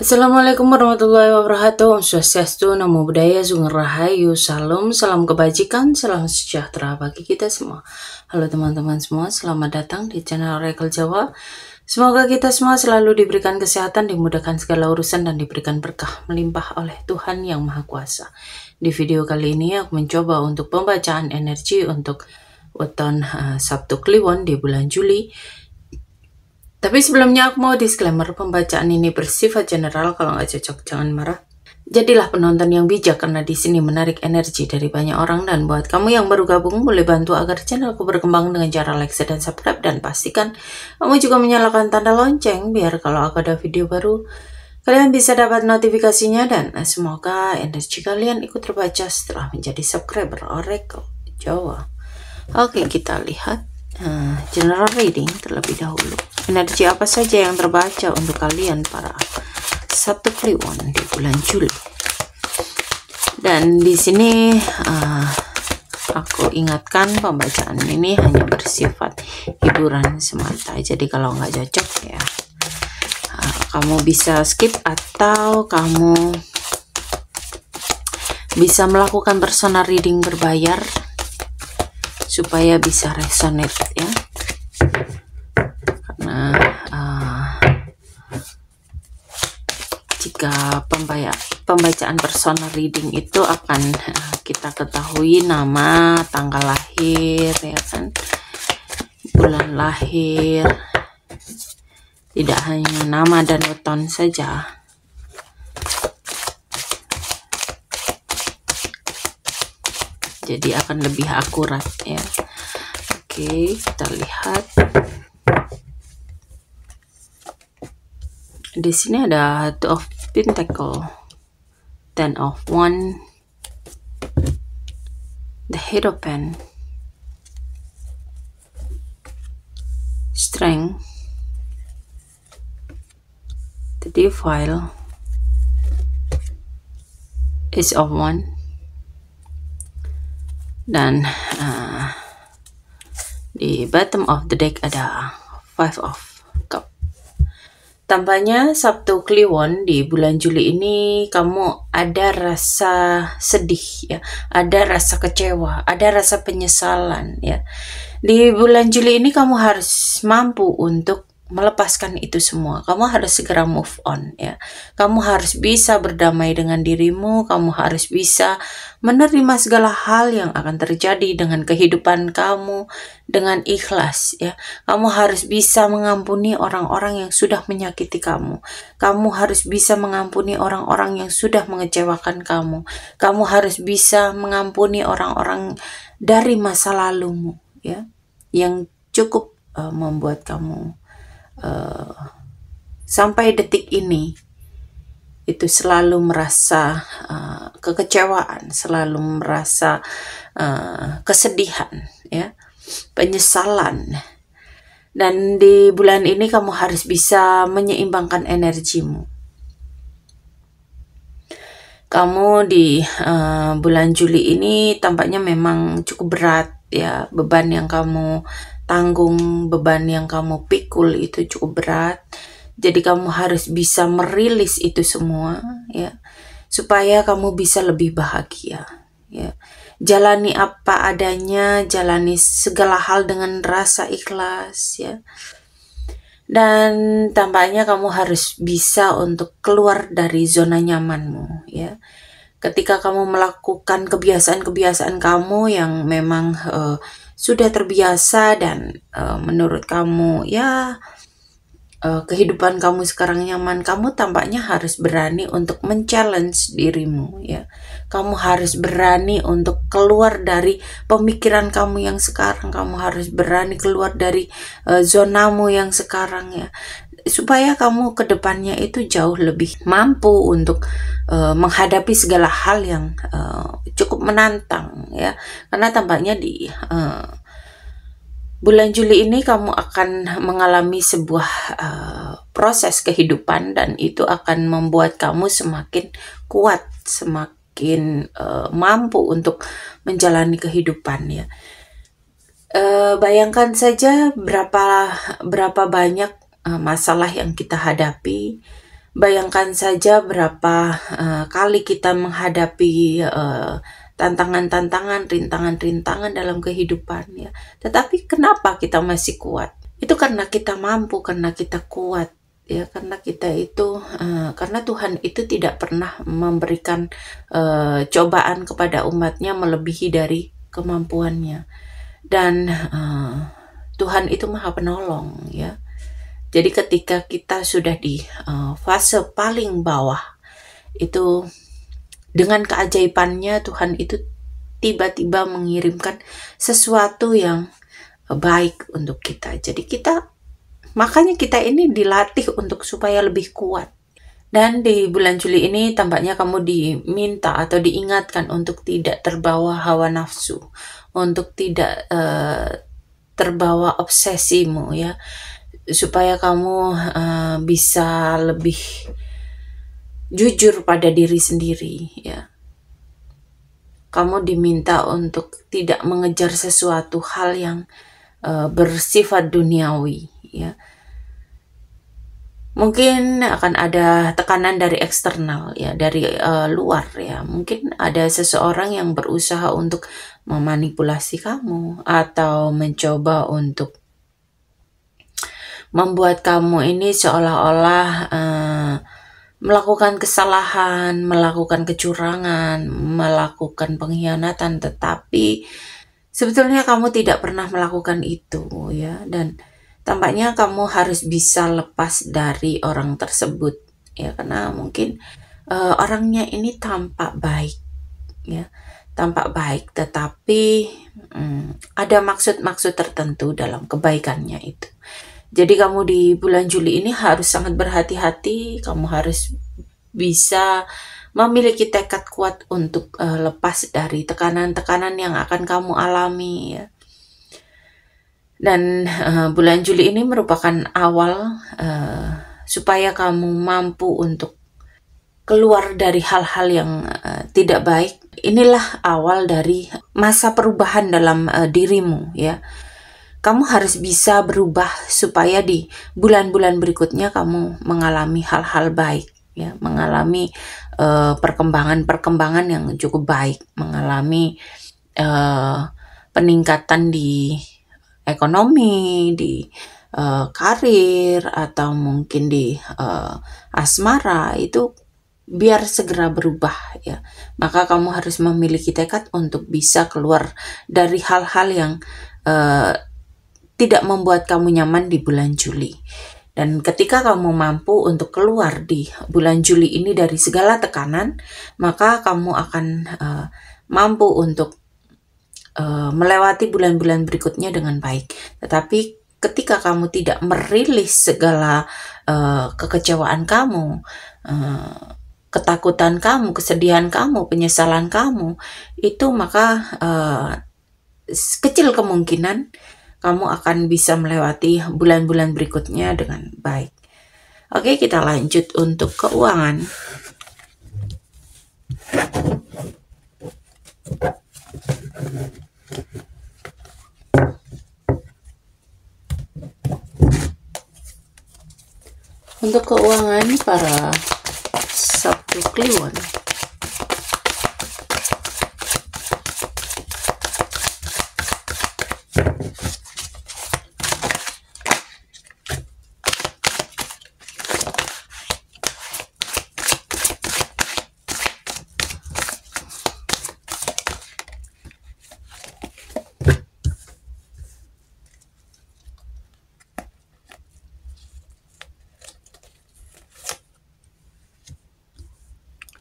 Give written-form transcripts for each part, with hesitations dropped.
Assalamualaikum warahmatullahi wabarakatuh. Om Swastiastu, Namo Buddhaya, Sugeng Rahayu, Salam, salam kebajikan, salam sejahtera bagi kita semua. Halo teman-teman semua, selamat datang di channel Oracle Jawa. Semoga kita semua selalu diberikan kesehatan, dimudahkan segala urusan, dan diberikan berkah melimpah oleh Tuhan Yang Maha Kuasa. Di video kali ini aku mencoba untuk pembacaan energi untuk weton Sabtu Kliwon di bulan Juli. Tapi sebelumnya aku mau disclaimer, pembacaan ini bersifat general, kalau nggak cocok jangan marah. Jadilah penonton yang bijak karena di sini menarik energi dari banyak orang, dan buat kamu yang baru gabung boleh bantu agar channelku berkembang dengan cara like, share, dan subscribe, dan pastikan kamu juga menyalakan tanda lonceng biar kalau aku ada video baru kalian bisa dapat notifikasinya, dan semoga energi kalian ikut terbaca setelah menjadi subscriber Oracle Jawa. Oke, kita lihat general reading terlebih dahulu. Energi apa saja yang terbaca untuk kalian para Sabtu Kliwon di bulan Juli. Dan di sini aku ingatkan pembacaan ini hanya bersifat hiburan semata. Jadi kalau nggak cocok ya kamu bisa skip atau kamu bisa melakukan personal reading berbayar supaya bisa resonate ya. Karena jika pembacaan personal reading itu akan kita ketahui nama, tanggal lahir ya kan, bulan lahir, tidak hanya nama dan weton saja. Jadi akan lebih akurat ya. Oke, kita lihat. Di sini ada Two of Pentacle, Ten of Wands, the Hierophant, Strength, the Devil, Ace of Wands, dan di bottom of the deck ada Five of Cups. Tampaknya Sabtu Kliwon di bulan Juli ini kamu ada rasa sedih ya, ada rasa kecewa, ada rasa penyesalan ya. Di bulan Juli ini kamu harus mampu untuk melepaskan itu semua. Kamu harus segera move on ya. Kamu harus bisa berdamai dengan dirimu, kamu harus bisa menerima segala hal yang akan terjadi dengan kehidupan kamu dengan ikhlas ya. Kamu harus bisa mengampuni orang-orang yang sudah menyakiti kamu. Kamu harus bisa mengampuni orang-orang yang sudah mengecewakan kamu. Kamu harus bisa mengampuni orang-orang dari masa lalumu ya, yang cukup membuat kamu sampai detik ini itu selalu merasa kekecewaan, selalu merasa kesedihan ya, penyesalan. Dan di bulan ini kamu harus bisa menyeimbangkan energimu. Kamu di bulan Juli ini tampaknya memang cukup berat ya, beban yang kamu tanggung, beban yang kamu pikul itu cukup berat. Jadi kamu harus bisa merilis itu semua ya, supaya kamu bisa lebih bahagia ya. Jalani apa adanya, jalani segala hal dengan rasa ikhlas ya. Dan tampaknya kamu harus bisa untuk keluar dari zona nyamanmu ya. Ketika kamu melakukan kebiasaan-kebiasaan kamu yang memang sudah terbiasa dan menurut kamu ya kehidupan kamu sekarang nyaman, kamu tampaknya harus berani untuk men-challenge dirimu ya. Kamu harus berani untuk keluar dari pemikiran kamu yang sekarang, kamu harus berani keluar dari zonamu yang sekarang ya, supaya kamu ke depannya itu jauh lebih mampu untuk menghadapi segala hal yang cukup menantang ya. Karena tampaknya di bulan Juli ini kamu akan mengalami sebuah proses kehidupan, dan itu akan membuat kamu semakin kuat, semakin mampu untuk menjalani kehidupan ya. Bayangkan saja berapa banyak masalah yang kita hadapi, Bayangkan saja berapa kali kita menghadapi tantangan-tantangan, rintangan-rintangan dalam kehidupan ya. Tetapi kenapa kita masih kuat? Itu karena kita mampu, karena kita kuat ya, karena kita itu karena Tuhan itu tidak pernah memberikan cobaan kepada umatnya melebihi dari kemampuannya. Dan Tuhan itu Maha Penolong ya. Jadi ketika kita sudah di fase paling bawah, itu dengan keajaibannya Tuhan itu tiba-tiba mengirimkan sesuatu yang baik untuk kita. Jadi makanya kita ini dilatih untuk supaya lebih kuat. Dan di bulan Juli ini tampaknya kamu diminta atau diingatkan untuk tidak terbawa hawa nafsu, untuk tidak terbawa obsesimu ya, supaya kamu bisa lebih jujur pada diri sendiri ya. Kamu diminta untuk tidak mengejar sesuatu hal yang bersifat duniawi ya. Mungkin akan ada tekanan dari eksternal ya, dari luar ya. Mungkin ada seseorang yang berusaha untuk memanipulasi kamu atau mencoba untuk membuat kamu ini seolah-olah melakukan kesalahan, melakukan kecurangan, melakukan pengkhianatan, tetapi sebetulnya kamu tidak pernah melakukan itu ya. Dan tampaknya kamu harus bisa lepas dari orang tersebut ya, karena mungkin orangnya ini tampak baik ya, tampak baik, tetapi ada maksud-maksud tertentu dalam kebaikannya itu. Jadi kamu di bulan Juli ini harus sangat berhati-hati, kamu harus bisa memiliki tekad kuat untuk lepas dari tekanan-tekanan yang akan kamu alami ya. Dan bulan Juli ini merupakan awal supaya kamu mampu untuk keluar dari hal-hal yang tidak baik. Inilah awal dari masa perubahan dalam dirimu ya. Kamu harus bisa berubah supaya di bulan-bulan berikutnya kamu mengalami hal-hal baik ya, mengalami perkembangan-perkembangan yang cukup baik, mengalami peningkatan di ekonomi, di karir, atau mungkin di asmara. Itu biar segera berubah ya. Maka kamu harus memiliki tekad untuk bisa keluar dari hal-hal yang tidak membuat kamu nyaman di bulan Juli. Dan ketika kamu mampu untuk keluar di bulan Juli ini dari segala tekanan, maka kamu akan mampu untuk melewati bulan-bulan berikutnya dengan baik. Tetapi ketika kamu tidak merilis segala kekecewaan kamu, ketakutan kamu, kesedihan kamu, penyesalan kamu, itu maka kecil kemungkinan kamu akan bisa melewati bulan-bulan berikutnya dengan baik. Oke, kita lanjut untuk keuangan. Untuk keuangan para Sabtu Kliwon.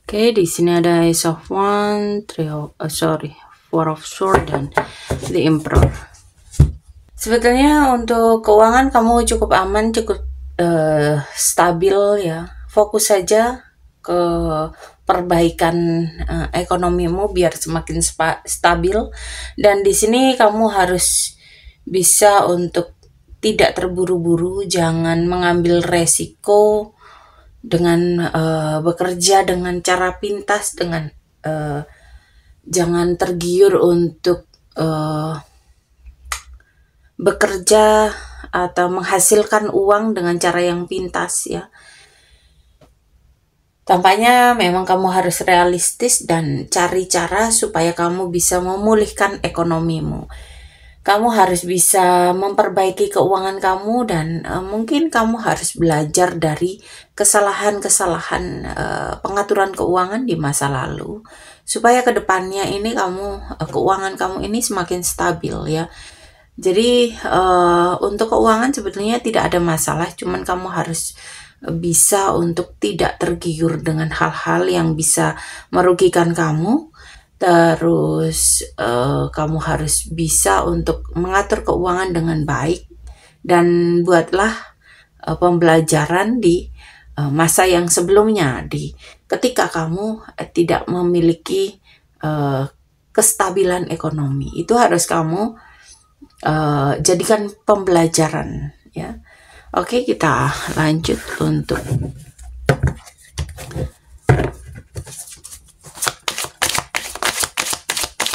Oke, di sini ada Ace of Wands, Four of Swords, dan The Emperor. Sebetulnya untuk keuangan kamu cukup aman, cukup stabil ya. Fokus saja ke perbaikan ekonomimu biar semakin stabil. Dan di sini kamu harus bisa untuk tidak terburu-buru, jangan mengambil resiko dengan bekerja dengan cara pintas, dengan jangan tergiur untuk bekerja atau menghasilkan uang dengan cara yang pintas ya. Tampaknya memang kamu harus realistis dan cari cara supaya kamu bisa memulihkan ekonomimu. Kamu harus bisa memperbaiki keuangan kamu dan mungkin kamu harus belajar dari kesalahan-kesalahan pengaturan keuangan di masa lalu supaya kedepannya ini keuangan kamu ini semakin stabil ya. Jadi untuk keuangan sebetulnya tidak ada masalah, cuman kamu harus bisa untuk tidak tergiur dengan hal-hal yang bisa merugikan kamu. Terus kamu harus bisa untuk mengatur keuangan dengan baik dan buatlah pembelajaran di masa yang sebelumnya, ketika kamu tidak memiliki kestabilan ekonomi. Itu harus kamu jadikan pembelajaran ya. Oke, kita lanjut untuk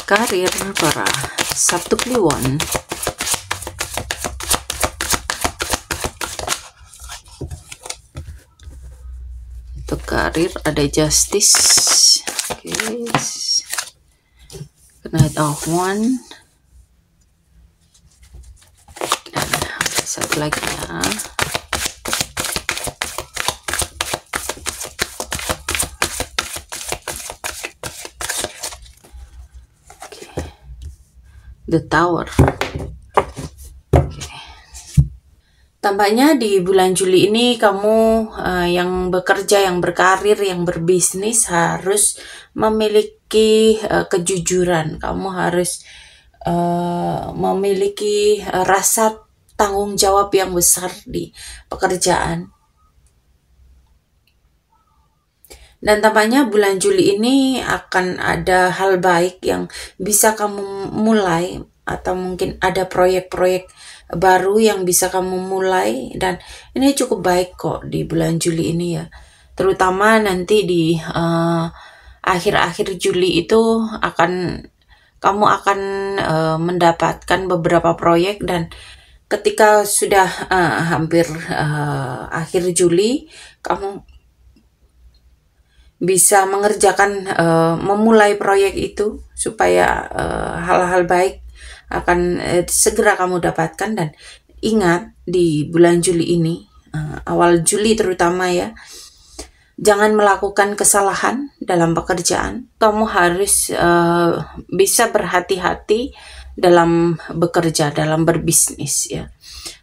karir para Sabtu Kliwon. Untuk karir ada Justice, Knight of One, dan ada satu lagi ya. The Tower. Tampaknya di bulan Juli ini kamu yang bekerja, yang berkarir, yang berbisnis harus memiliki kejujuran. Kamu harus memiliki rasa tanggung jawab yang besar di pekerjaan. Dan tampaknya bulan Juli ini akan ada hal baik yang bisa kamu mulai, atau mungkin ada proyek-proyek baru yang bisa kamu mulai, dan ini cukup baik kok di bulan Juli ini ya. Terutama nanti di akhir-akhir Juli itu kamu akan mendapatkan beberapa proyek, dan ketika sudah hampir akhir Juli, kamu bisa mengerjakan memulai proyek itu supaya hal-hal baik akan segera kamu dapatkan. Dan ingat, di bulan Juli ini, awal Juli terutama ya, jangan melakukan kesalahan dalam pekerjaan. Kamu harus bisa berhati-hati dalam bekerja, dalam berbisnis ya,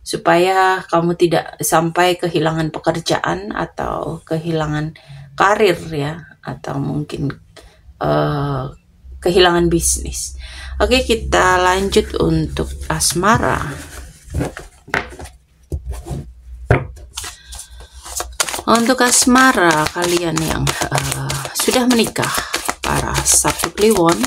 supaya kamu tidak sampai kehilangan pekerjaan atau kehilangan karir ya, atau mungkin kehilangan bisnis. Oke, kita lanjut untuk asmara. Untuk asmara kalian yang sudah menikah, para Sabtu Kliwon.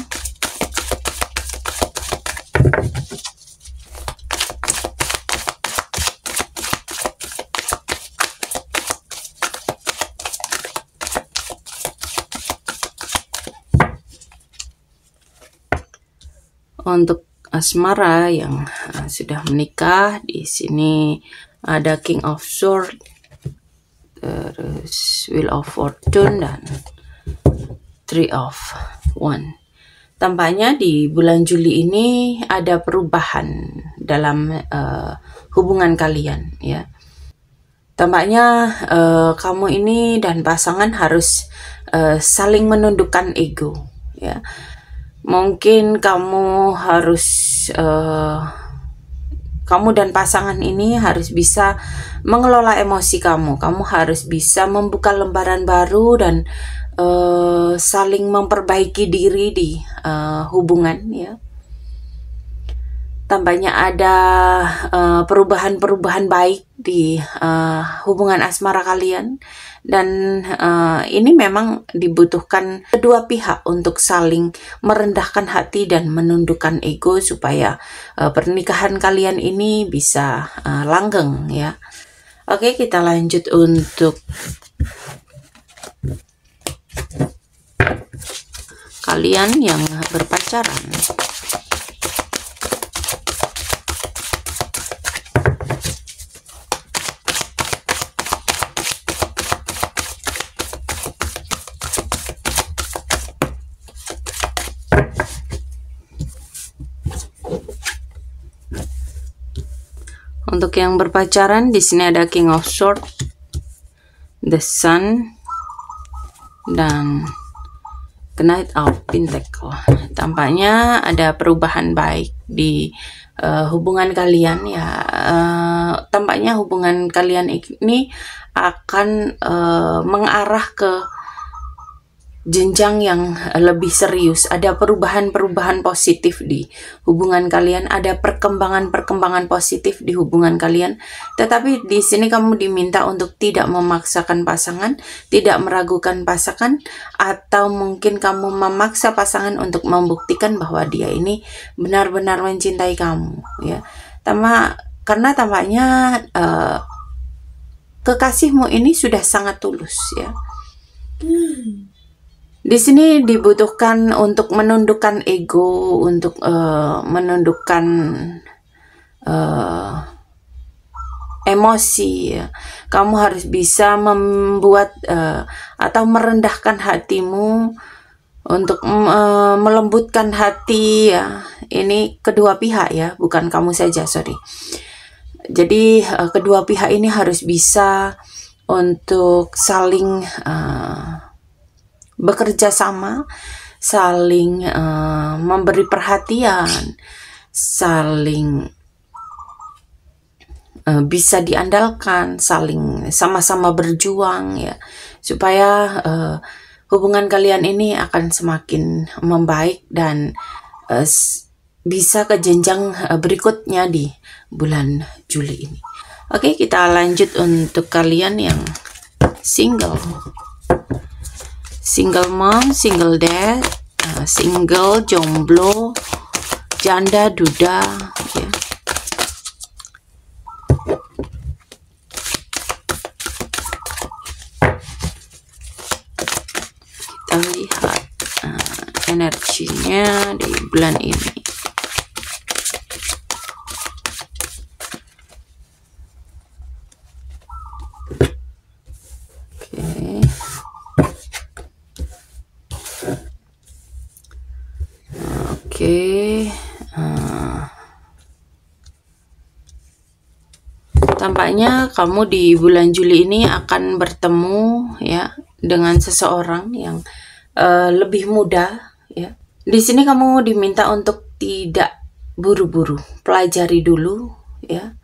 Untuk asmara yang sudah menikah, di sini ada King of Swords, terus Wheel of Fortune, dan Three of One. Tampaknya di bulan Juli ini ada perubahan dalam hubungan kalian ya. Tampaknya kamu ini dan pasangan harus saling menundukkan ego ya. Mungkin kamu dan pasangan ini harus bisa mengelola emosi kamu. Kamu harus bisa membuka lembaran baru dan saling memperbaiki diri di hubungan ya. Tampaknya ada perubahan-perubahan baik di hubungan asmara kalian, dan ini memang dibutuhkan kedua pihak untuk saling merendahkan hati dan menundukkan ego supaya pernikahan kalian ini bisa langgeng ya. Oke, kita lanjut untuk kalian yang berpacaran. Untuk yang berpacaran, di sini ada King of Swords, The Sun, dan Knight of Pentacles. Tampaknya ada perubahan baik di hubungan kalian ya. Tampaknya hubungan kalian ini akan mengarah ke jenjang yang lebih serius. Ada perubahan-perubahan positif di hubungan kalian, ada perkembangan-perkembangan positif di hubungan kalian. Tetapi di sini kamu diminta untuk tidak memaksakan pasangan, tidak meragukan pasangan, atau mungkin kamu memaksa pasangan untuk membuktikan bahwa dia ini benar-benar mencintai kamu ya. Karena tampaknya kekasihmu ini sudah sangat tulus ya. Di sini dibutuhkan untuk menundukkan ego, untuk menundukkan emosi ya. Kamu harus bisa membuat atau merendahkan hatimu untuk melembutkan hati ya. Ini kedua pihak ya, bukan kamu saja, sorry. Jadi kedua pihak ini harus bisa untuk saling bekerja sama, saling memberi perhatian, saling bisa diandalkan, saling sama-sama berjuang ya, supaya hubungan kalian ini akan semakin membaik dan bisa ke jenjang berikutnya di bulan Juli ini. Oke, kita lanjut untuk kalian yang single. Single mom, single dad, single, jomblo, janda, duda ya. Kita lihat energinya di bulan ini. Tampaknya kamu di bulan Juli ini akan bertemu ya dengan seseorang yang lebih muda ya. Di sini kamu diminta untuk tidak buru-buru, pelajari dulu ya,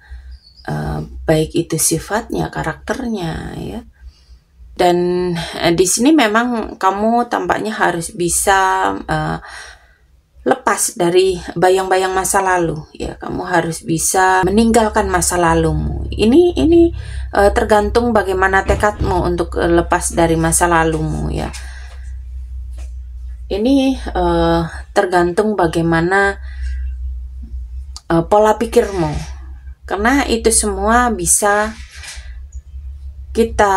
baik itu sifatnya, karakternya ya. Dan di sini memang kamu tampaknya harus bisa lepas dari bayang-bayang masa lalu ya. Kamu harus bisa meninggalkan masa lalumu. Ini tergantung bagaimana tekadmu untuk lepas dari masa lalumu ya. Ini tergantung bagaimana pola pikirmu, karena itu semua bisa kita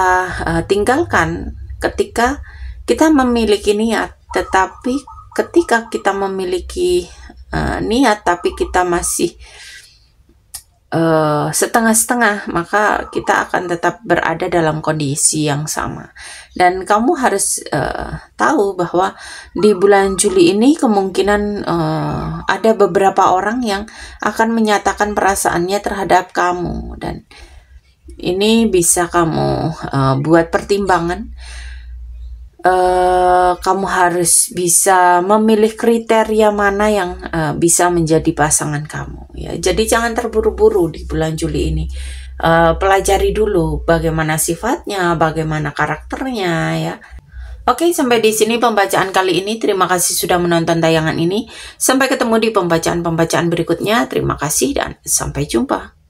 tinggalkan ketika kita memiliki niat. Tetapi ketika kita memiliki niat tapi kita masih setengah-setengah, maka kita akan tetap berada dalam kondisi yang sama. Dan kamu harus tahu bahwa di bulan Juli ini kemungkinan ada beberapa orang yang akan menyatakan perasaannya terhadap kamu, dan ini bisa kamu buat pertimbangan. Kamu harus bisa memilih kriteria mana yang bisa menjadi pasangan kamu ya. Jadi jangan terburu-buru di bulan Juli ini. Pelajari dulu bagaimana sifatnya, bagaimana karakternya ya. Oke, sampai di sini pembacaan kali ini. Terima kasih sudah menonton tayangan ini. Sampai ketemu di pembacaan-pembacaan berikutnya. Terima kasih dan sampai jumpa.